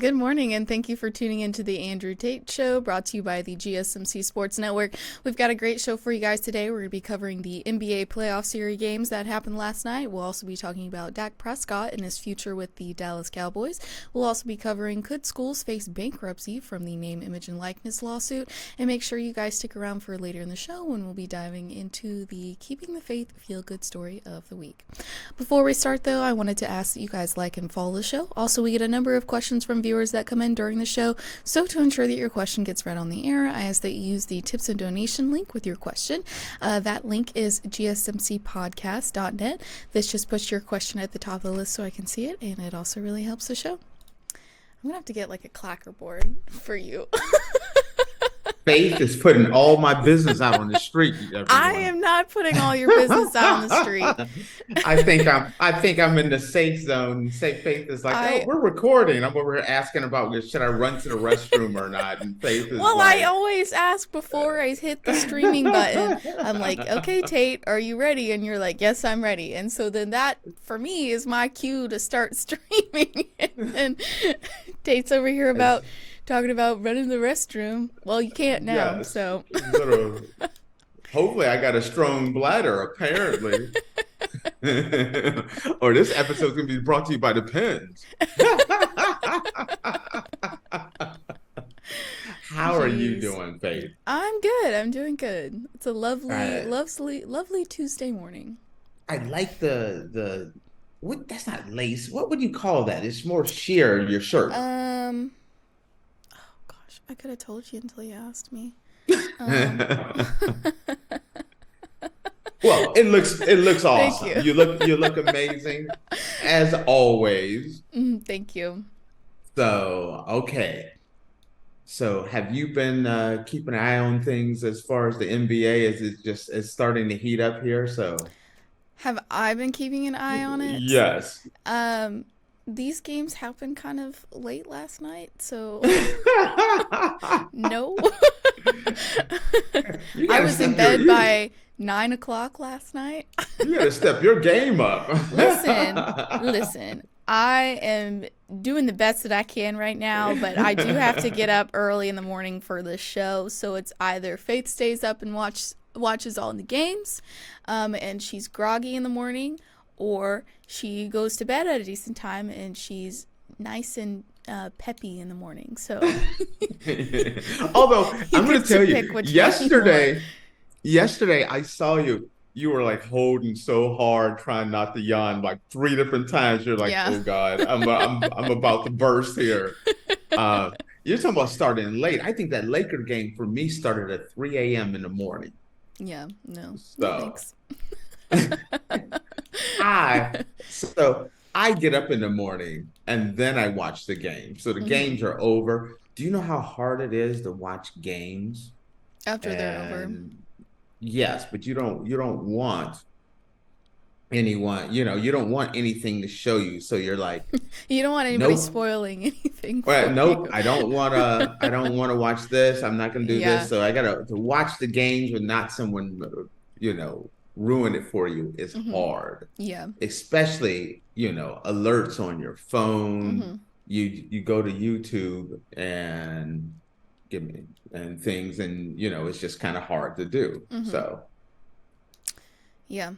Good morning, and thank you for tuning into the Andrew Tate Show, brought to you by the GSMC Sports Network. We've got a great show for you guys today. We're going to be covering the NBA playoff series games that happened last night. We'll also be talking about Dak Prescott and his future with the Dallas Cowboys. We'll also be covering could schools face bankruptcy from the name, image, and likeness lawsuit. And make sure you guys stick around for later in the show when we'll be diving into the Keeping the Faith feel-good story of the week. Before we start, though, I wanted to ask that you guys like and follow the show. Also, we get a number of questions from viewers that come in during the show, so to ensure that your question gets read on the air, I ask that you use the tips and donation link with your question. That link is GSMCPodcast.net. This just puts your question at the top of the list so I can see it, and it also really helps the show. I'm gonna have to get like a clacker board for you. Faith is putting all my business out on the street. Everyone. I am not putting all your business out on the street. I think I'm in the safe zone. Faith is like, oh, we're recording. I'm over here asking about should I run to the restroom or not? And Faith is I always ask before I hit the streaming button. I'm like, okay, Tate, are you ready? And you're like, yes, I'm ready. And so then that for me is my cue to start streaming. And Tate's over here talking about running the restroom. Well, you can't now, yes. So. Hopefully I got a strong bladder, apparently. Or this episode's going to be brought to you by the Pens. How are you doing, Faith? I'm good. I'm doing good. It's a lovely Tuesday morning. I like what? That's not lace. What would you call that? It's more sheer, your shirt. I could have told you until you asked me. Well, it looks awesome. Thank You look amazing as always. Thank you. So, okay. So, have you been keeping an eye on things as far as the NBA? It's starting to heat up here? So, have I been keeping an eye on it? Yes. These games happened kind of late last night, so no. I was in bed by 9 o'clock last night. You gotta step your game up. Listen. I am doing the best that I can right now, but I do have to get up early in the morning for this show, so it's either Faith stays up and watches all the games, and she's groggy in the morning, or she goes to bed at a decent time and she's nice and peppy in the morning. So, although I'm going to tell you, yesterday I saw you. You were like holding so hard, trying not to yawn like 3 different times. You're like, yeah. Oh God, I'm about to burst here. You're talking about starting late. I think that Laker game for me started at 3 a.m. in the morning. Yeah, no, thanks. I get up in the morning and then I watch the game. So the games are over. Do you know how hard it is to watch games after they're over? Yes, but you don't want anyone, you don't want anything to show you. So you're like, you don't want anybody spoiling anything. Well, nope, I don't want to watch this. I'm not going to do this. So I got to watch the games with not someone, ruin it for you is hard. Yeah. Especially, alerts on your phone. You go to YouTube and things, and it's just kind of hard to do. So. Yeah.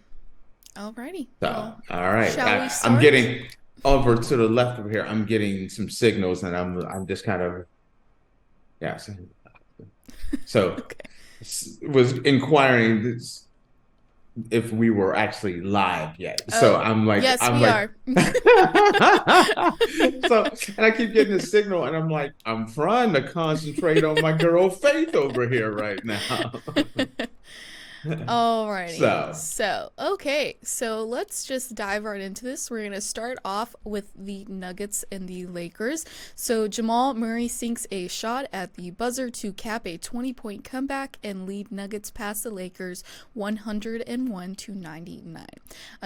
Alrighty. So, all right. I'm getting over to the left of here. I'm getting some signals, and I'm just kind of So okay. Was inquiring this. If we were actually live yet. So I'm like, yes, we are. So, and I keep getting the signal and I'm like, I'm trying to concentrate on my girl Faith over here right now. Alrighty. So let's just dive right into this. We're going to start off with the Nuggets and the Lakers. So Jamal Murray sinks a shot at the buzzer to cap a 20-point comeback and lead Nuggets past the Lakers 101-99.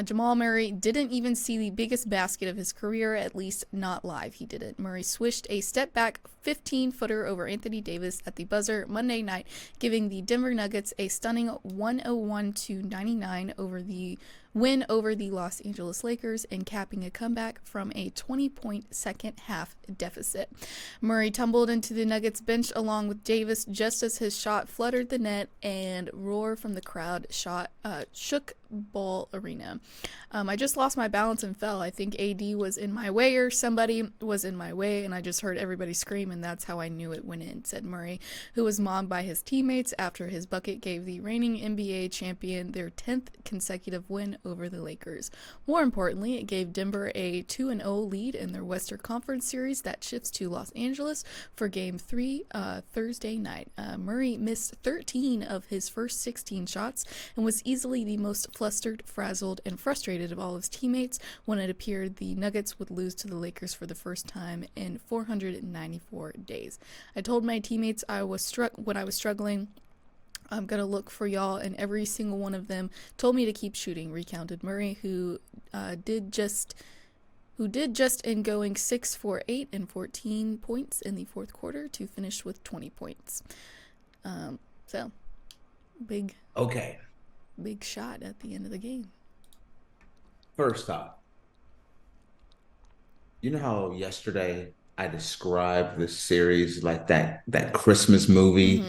Jamal Murray didn't even see the biggest basket of his career, at least not live. He didn't. Murray swished a step back 15-footer over Anthony Davis at the buzzer Monday night, giving the Denver Nuggets a stunning 101-99 over the win over the Los Angeles Lakers and capping a comeback from a 20-point second half deficit. Murray tumbled into the Nuggets bench along with Davis just as his shot fluttered the net, and roar from the crowd shook Ball Arena. I just lost my balance and fell. I think AD was in my way or somebody was in my way, and I just heard everybody scream, and that's how I knew it went in, said Murray, who was mobbed by his teammates after his bucket gave the reigning NBA champion their 10th consecutive win over the Lakers. More importantly, it gave Denver a 2-0 lead in their Western Conference series that shifts to Los Angeles for Game 3 Thursday night. Murray missed 13 of his first 16 shots and was easily the most flustered, frazzled, and frustrated of all of his teammates when it appeared the Nuggets would lose to the Lakers for the first time in 494 days. I told my teammates I was struggling. I'm going to look for y'all, and every single one of them told me to keep shooting, recounted Murray, who did just in going 6 for 8 and 14 points in the fourth quarter to finish with 20 points. So, big shot at the end of the game. First off, you know how yesterday I described this series like that Christmas movie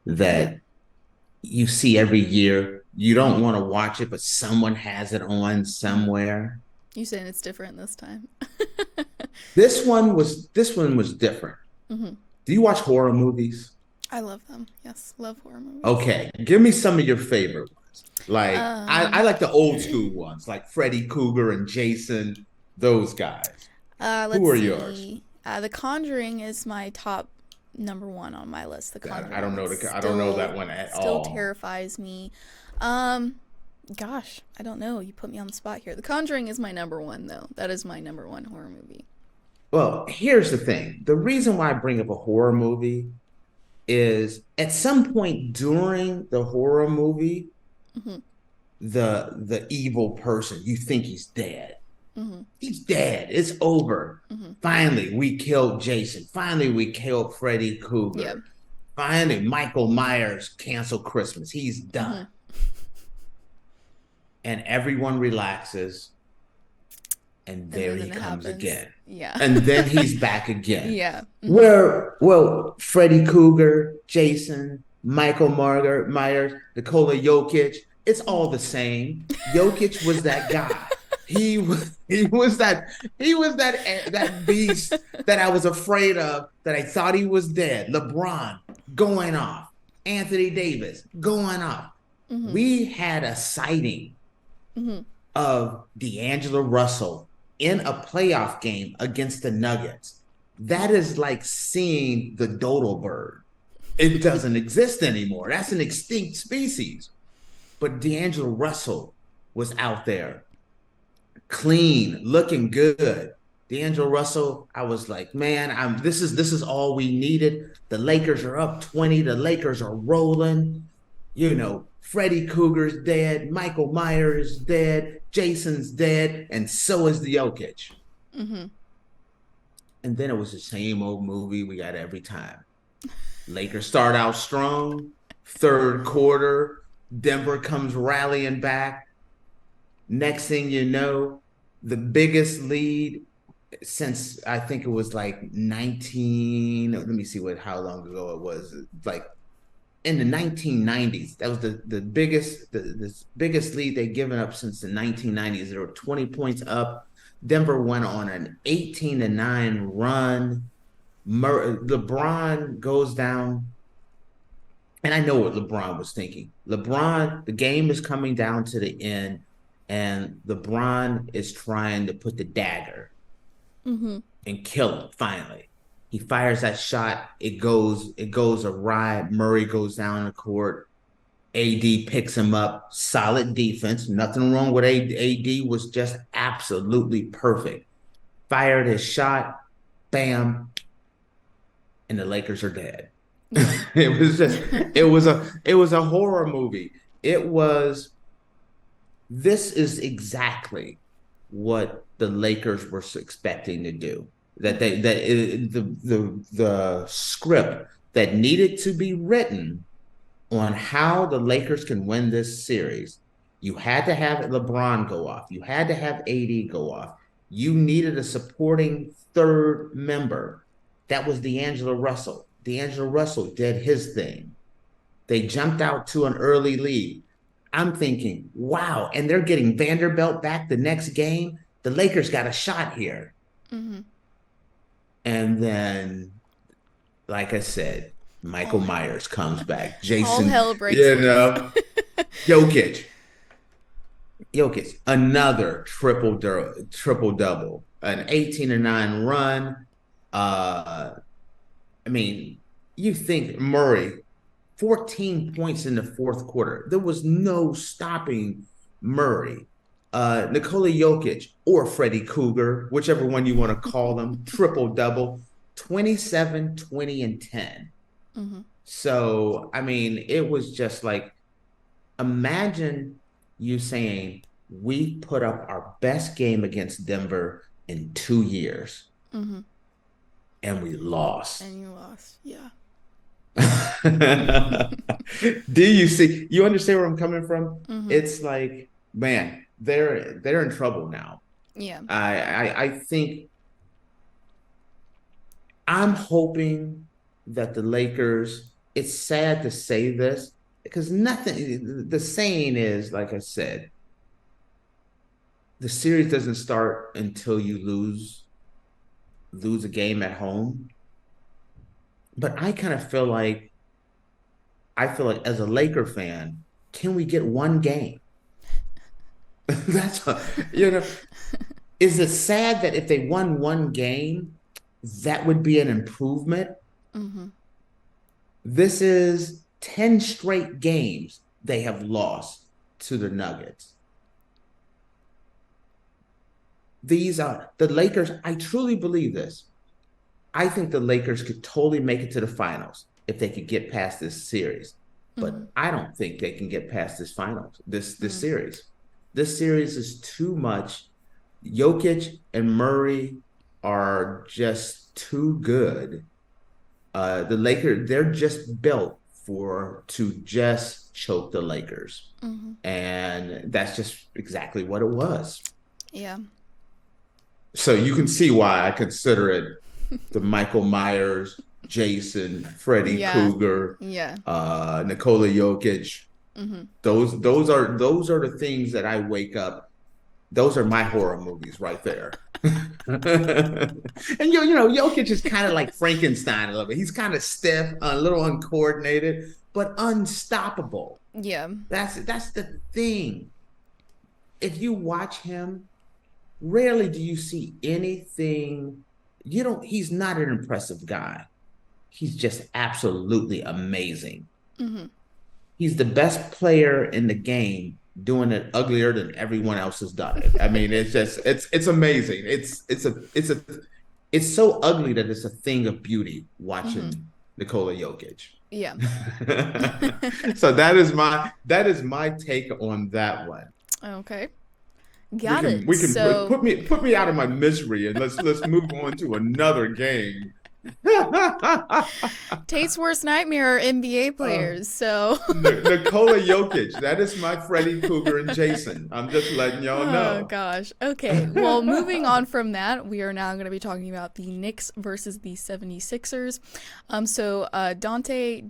that you see every year. You don't want to watch it, but someone has it on somewhere. You saying it's different this time? This one was different. Do you watch horror movies? I love them. Yes, love horror movies. Okay, give me some of your favorite ones. Like I like the old school ones, like Freddy Krueger and Jason. Those guys. Who are yours? The Conjuring is my top number one on my list. The Conjuring. I don't know that one at all. Still terrifies me. Gosh, I don't know. You put me on the spot here. The Conjuring is my number one, though. That is my number one horror movie. Well, here's the thing. The reason why I bring up a horror movie is at some point during the horror movie, the evil person, you think he's dead. He's dead. It's over. Finally, we killed Jason. Finally, we killed Freddy Krueger. Yep. Finally, Michael Myers canceled Christmas. He's done. And everyone relaxes. And there he comes again. Yeah. And then he's back again. Yeah. Well, Freddy Krueger, Jason, Michael Myers, Nikola Jokic, it's all the same. Jokic was that guy. He was that beast that I was afraid of, that I thought he was dead. LeBron going off. Anthony Davis going off. We had a sighting of D'Angelo Russell in a playoff game against the Nuggets. That is like seeing the dodo bird. It doesn't exist anymore. That's an extinct species. But D'Angelo Russell was out there, clean, looking good. D'Angelo Russell, I was like, man, this is all we needed. The Lakers are up 20. The Lakers are rolling. You know, Freddy Krueger's dead. Michael Myers is dead. Jason's dead. And so is the Jokic. And then it was the same old movie we got every time. Lakers start out strong. Third quarter, Denver comes rallying back. Next thing you know, the biggest lead since I think it was like 19, let me see how long ago it was. Like in the 1990s. That was the biggest lead they'd given up since the 1990s. They were 20 points up. Denver went on an 18-9 run. LeBron goes down. And I know what LeBron was thinking. The game is coming down to the end, and LeBron is trying to put the dagger and kill him finally. He fires that shot. It goes awry. Murray goes down the court. AD picks him up. Solid defense. Nothing wrong with AD. AD was just absolutely perfect. Fired his shot. Bam. And the Lakers are dead. It was a horror movie. This is exactly what the Lakers were expecting to do. The script that needed to be written on how the Lakers can win this series You had to have LeBron go off. You had to have AD go off. You needed a supporting third member. That was D'Angelo Russell. D'Angelo Russell did his thing. They jumped out to an early lead. I'm thinking, wow, and they're getting Vanderbilt back the next game. The Lakers got a shot here. Mm-hmm. And then, like I said, Michael Myers comes back. Jason, all hell breaks loose. Jokic, another triple double, an 18-9 run. I mean, you think Murray, 14 points in the fourth quarter. There was no stopping Murray. Nikola Jokic or Freddy Cougar, whichever one you want to call them, triple double, 27, 20, and 10. Mm-hmm. So, I mean, it was just like, imagine you saying, we put up our best game against Denver in 2 years. Mm-hmm. And we lost. And you lost, yeah. Do you understand where I'm coming from? Mm-hmm. It's like, man, they're in trouble now. Yeah. I think I'm hoping that the Lakers, it's sad to say this, because the saying is, like I said, the series doesn't start until you lose a game at home. But I kind of feel like as a Laker fan, can we get one game? Is it sad that if they won one game, that would be an improvement? Mm-hmm. This is 10 straight games they have lost to the Nuggets. These are the Lakers. I truly believe this. I think the Lakers could totally make it to the finals if they could get past this series. But I don't think they can get past this series. This series is too much. Jokic and Murray are just too good. The Lakers, they're just built to just choke the Lakers. Mm-hmm. And that's just exactly what it was. Yeah. So you can see why I consider it the Michael Myers, Jason, Freddy Cougar, Nikola Jokic. Mm-hmm. Those are the things that I wake up. Those are my horror movies right there. And Jokic is kind of like Frankenstein a little bit. He's kind of stiff, a little uncoordinated, but unstoppable. Yeah. That's the thing. If you watch him, rarely do you see anything. He's not an impressive guy. He's just absolutely amazing. Mm-hmm. He's the best player in the game, doing it uglier than everyone else has done it. I mean, it's amazing. It's so ugly that it's a thing of beauty watching Nikola Jokic. Yeah. So that is my take on that one. Okay. We can put me out of my misery and let's move on to another game. Tate's worst nightmare are NBA players. So Nikola Jokic, that is my Freddy Cougar and Jason. I'm just letting y'all know. Oh gosh. Okay. Well, moving on from that, we are now going to be talking about the Knicks versus the 76ers. So Dante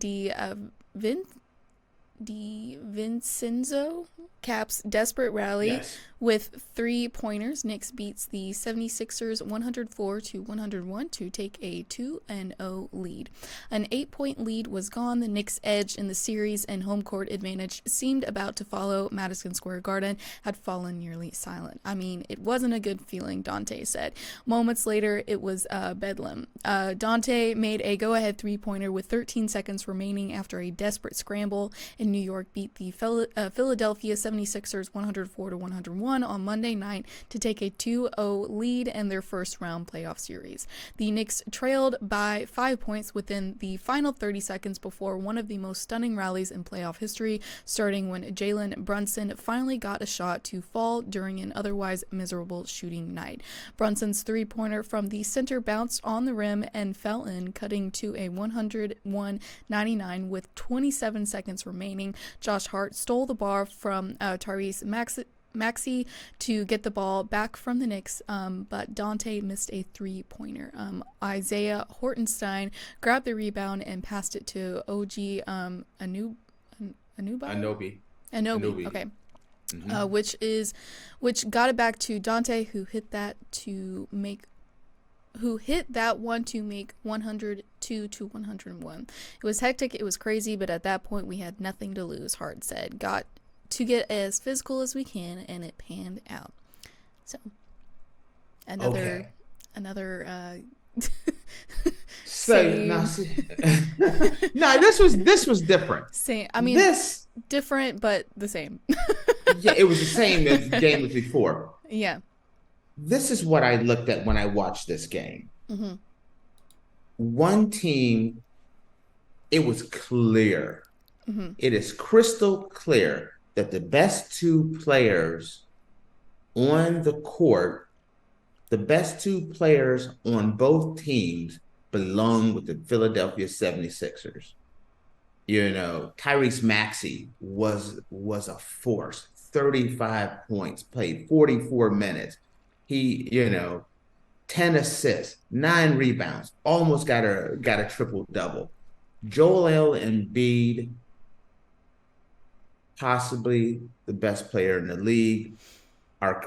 DiVincenzo caps desperate rally with 3-pointers. Knicks beats the 76ers 104-101 to take a 2-0 lead. An 8-point lead was gone. The Knicks' edge in the series and home court advantage seemed about to follow. Madison Square Garden had fallen nearly silent. I mean, it wasn't a good feeling, Dante said. Moments later, it was bedlam. Dante made a go-ahead 3-pointer with 13 seconds remaining after a desperate scramble, and New York beat the Philadelphia 76ers 104-101 on Monday night to take a 2-0 lead in their first-round playoff series. The Knicks trailed by 5 points within the final 30 seconds before one of the most stunning rallies in playoff history, starting when Jalen Brunson finally got a shot to fall during an otherwise miserable shooting night. Brunson's 3-pointer from the center bounced on the rim and fell in, cutting to a 101-99 with 27 seconds remaining. remaining. Josh Hart stole the ball from Tyrese Maxey to get the ball back from the Knicks, but Dante missed a three-pointer. Isaiah Hortenstein grabbed the rebound and passed it to OG Anunoby. Okay. Mm-hmm. Which got it back to Dante, who hit that one to make 102 to 101. It was hectic, it was crazy, but at that point we had nothing to lose, Hart said. Got to get as physical as we can, and it panned out. So another no, this was different. Same. I mean, this different but the same. Yeah, it was the same as the game as before. Yeah. This is what I looked at when I watched this game. Mm-hmm. One team, it was clear. Mm-hmm. It is crystal clear that the best two players on the court, the best two players on both teams belong with the Philadelphia 76ers. You know, Tyrese Maxey was a force. 35 points, played 44 minutes. He, 10 assists, 9 rebounds, almost got a triple-double. Joel Embiid, possibly the best player in the league, our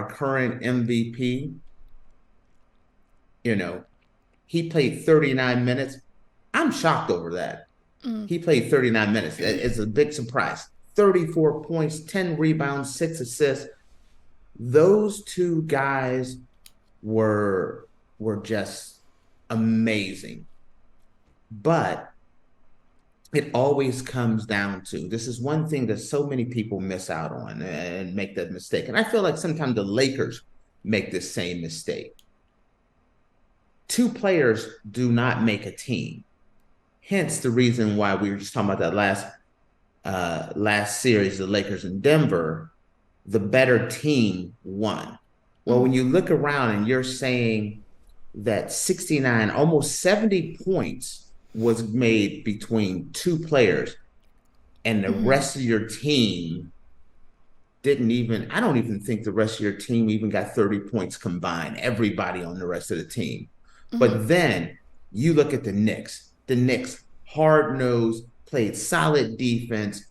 current MVP, he played 39 minutes. I'm shocked over that. He played 39 minutes. It's a big surprise. 34 points, 10 rebounds, 6 assists. Those two guys were just amazing. But it always comes down to, this is one thing that so many people miss out on and make that mistake. And I feel like sometimes the Lakers make this same mistake. Two players do not make a team. Hence the reason why we were just talking about that last series, the Lakers in Denver, the better team won. Well, when you look around and you're saying that 69, almost 70 points was made between two players, and the rest of your team I don't even think the rest of your team even got 30 points combined, everybody on the rest of the team. Mm-hmm. But then you look at the Knicks, hard-nosed, played solid defense,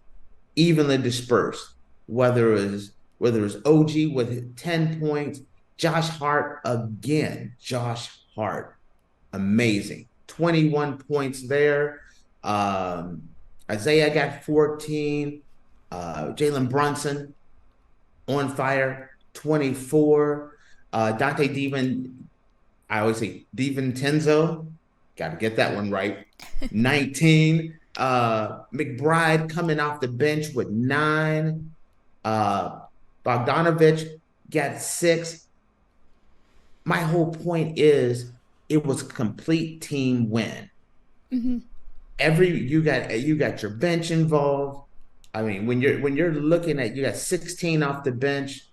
evenly dispersed, whether it was OG with 10 points, Josh Hart, amazing. 21 points there. Isaiah got 14. Jalen Brunson on fire, 24. Dante DiVincenzo, got to get that one right, 19. McBride coming off the bench with 9. Bogdanovich got 6. My whole point is it was a complete team win. Mm-hmm. You got your bench involved. I mean, when you're looking at, you got 16 off the bench.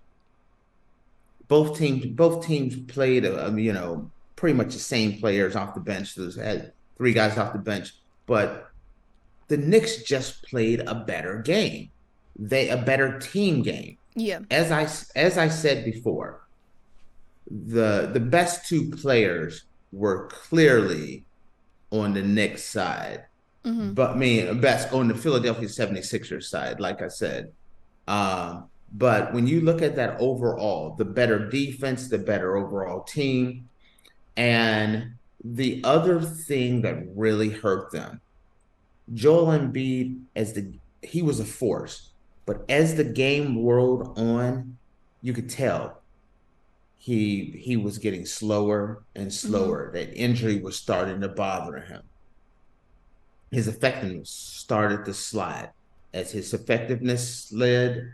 Both teams played pretty much the same players off the bench. Those had 3 guys off the bench, but the Knicks just played a better game. A better team game. Yeah. As I said before, the best 2 players were clearly on the Knicks side. Mm-hmm. But best on the Philadelphia 76ers side, like I said. But when you look at that overall, the better defense, the better overall team, and the other thing that really hurt them, Joel Embiid, he was a force, but as the game rolled on, you could tell he was getting slower and slower. Mm-hmm. That injury was starting to bother him. His effectiveness started to slide. As his effectiveness slid,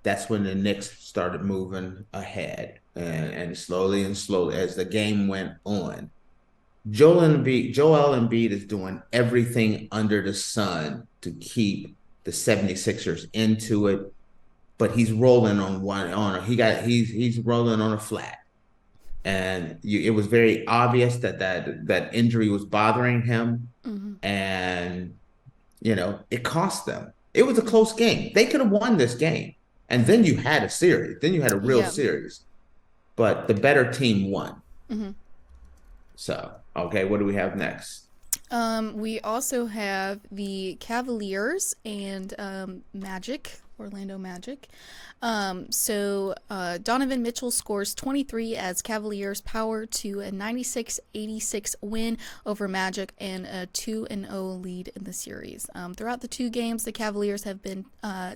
that's when the Knicks started moving ahead, and slowly as the game went on. Joel Embiid is doing everything under the sun to keep the 76ers into it, but he's rolling he's rolling on a flat. And it was very obvious that injury was bothering him. Mm-hmm. And it cost them. It was a close game. They could have won this game. And then you had a series. Then you had a real series. But the better team won. Mm-hmm. So, okay, what do we have next? We also have the Cavaliers and Orlando Magic. Donovan Mitchell scores 23 as Cavaliers power to a 96-86 win over Magic and a 2-0 lead in the series. Throughout the two games, the Cavaliers have been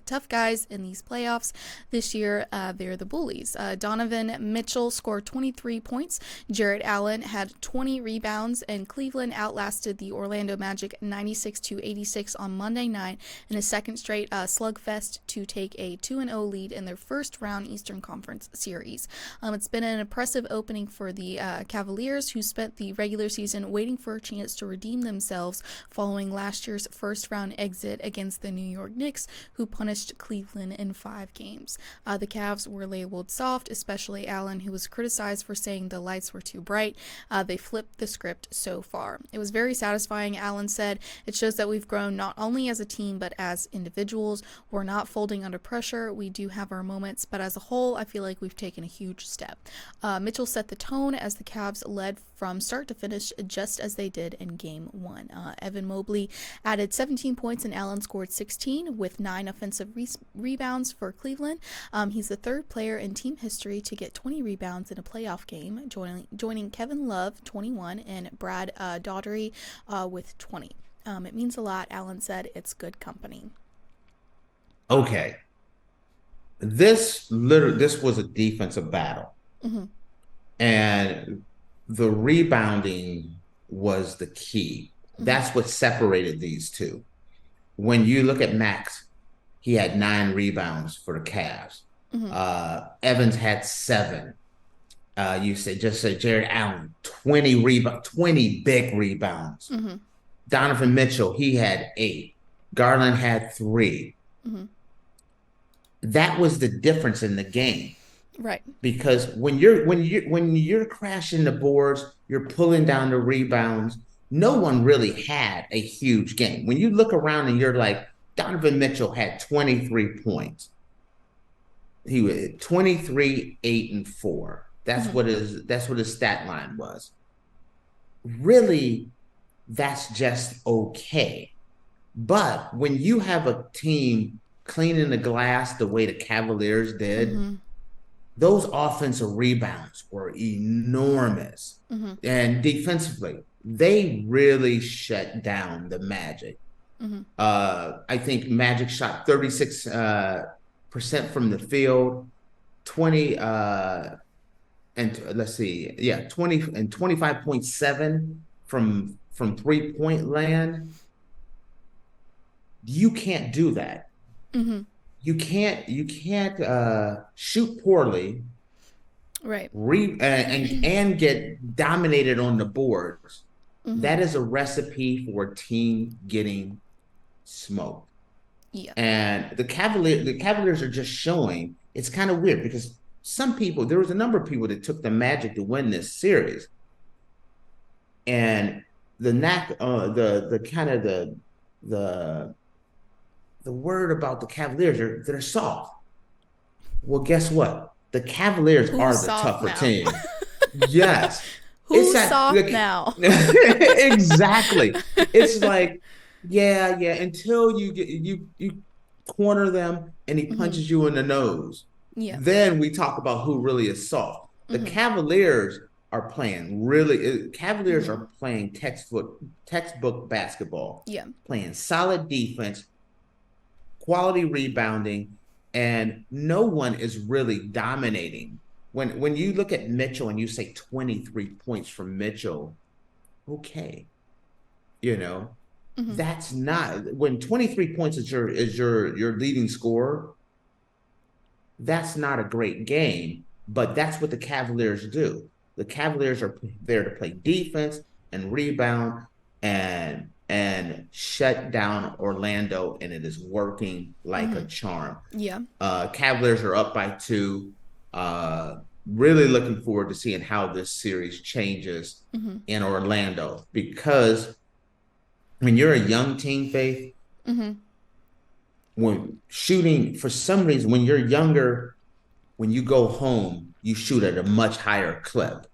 tough guys in these playoffs. This year, they're the bullies. Donovan Mitchell scored 23 points. Jarrett Allen had 20 rebounds, and Cleveland outlasted the Orlando Magic 96-86 on Monday night in a second straight slugfest to take a 2-0 lead in their first round Eastern Conference series. It's been an impressive opening for the Cavaliers, who spent the regular season waiting for a chance to redeem themselves following last year's first round exit against the New York Knicks, who punished Cleveland in 5 games. The Cavs were labeled soft, especially Allen, who was criticized for saying the lights were too bright. They flipped the script so far. It was very satisfying, Allen said. It shows that we've grown not only as a team but as individuals. We're not folding under pressure. We do have our moments, but as a whole, I feel like we've taken a huge step. Mitchell set the tone as the Cavs led from start to finish, just as they did in Game 1. Evan Mobley added 17 points and Allen scored 16 with 9 offensive rebounds for Cleveland. He's the third player in team history to get 20 rebounds in a playoff game, joining Kevin Love, 21, and Brad Daugherty with 20. It means a lot, Allen said. It's good company. Okay. This was a defensive battle. Mm-hmm. And the rebounding was the key. Mm-hmm. That's what separated these two. When you look at Max, he had 9 rebounds for the Cavs. Mm-hmm. Evans had 7. You said Jarrett Allen, 20 big rebounds. Mm-hmm. Donovan Mitchell, he had 8. Garland had 3. Mm-hmm. That was the difference in the game. Right. Because when you're crashing the boards, you're pulling down the rebounds, no one really had a huge game. When you look around and you're like, Donovan Mitchell had 23 points. He was 23, 8, and 4. That's mm-hmm. what his stat line was. Really, that's just okay. But when you have a team cleaning the glass the way the Cavaliers did, mm-hmm. those offensive rebounds were enormous. Mm-hmm. And defensively, they really shut down the Magic. Mm-hmm. I think Magic shot 36% from the field, 20 and 25.7 from 3-point land. You can't do that. Mm-hmm. You can't shoot poorly, right? And get dominated on the boards. Mm-hmm. That is a recipe for a team getting smoked. Yeah. And the Cavaliers are just showing. It's kind of weird because there was a number of people that took the Magic to win this series, and the word about the Cavaliers they're soft. Well, guess what? The Cavaliers are the tougher team. Yes. Who's soft now? Exactly. It's like, yeah, until you corner them and he punches mm-hmm. you in the nose. Yeah. Then we talk about who really is soft. The mm-hmm. Cavaliers are playing mm-hmm. are playing textbook basketball. Yeah. Playing solid defense, quality rebounding, and no one is really dominating. When you look at Mitchell and you say 23 points from Mitchell, okay, mm-hmm. that's not, when 23 points is your leading scorer, that's not a great game, but that's what the Cavaliers do. The Cavaliers are there to play defense and rebound and shut down Orlando, and it is working like mm-hmm. a charm. Yeah. Cavaliers are up by 2. Really looking forward to seeing how this series changes mm-hmm. in Orlando, because when you're a young team, Faith, When shooting, for some reason, when you're younger, when you go home, you shoot at a much higher clip.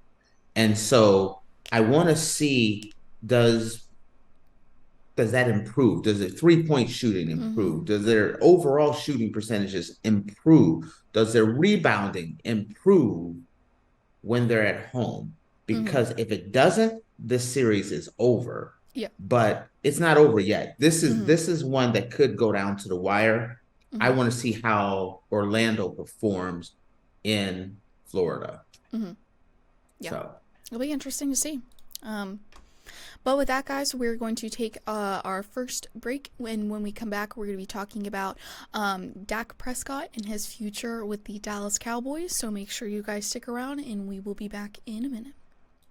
And so I want to see, does that improve? Does the 3-point shooting improve? Does their overall shooting percentages improve? Does their rebounding improve when they're at home? Because if it doesn't, this series is over. Yeah. But it's not over yet. This is one that could go down to the wire. I want to see how Orlando performs in Florida. Yeah. So it'll be interesting to see. But with that, guys, we're going to take our first break. And when we come back, we're going to be talking about Dak Prescott and his future with the Dallas Cowboys. So make sure you guys stick around, and we will be back in a minute.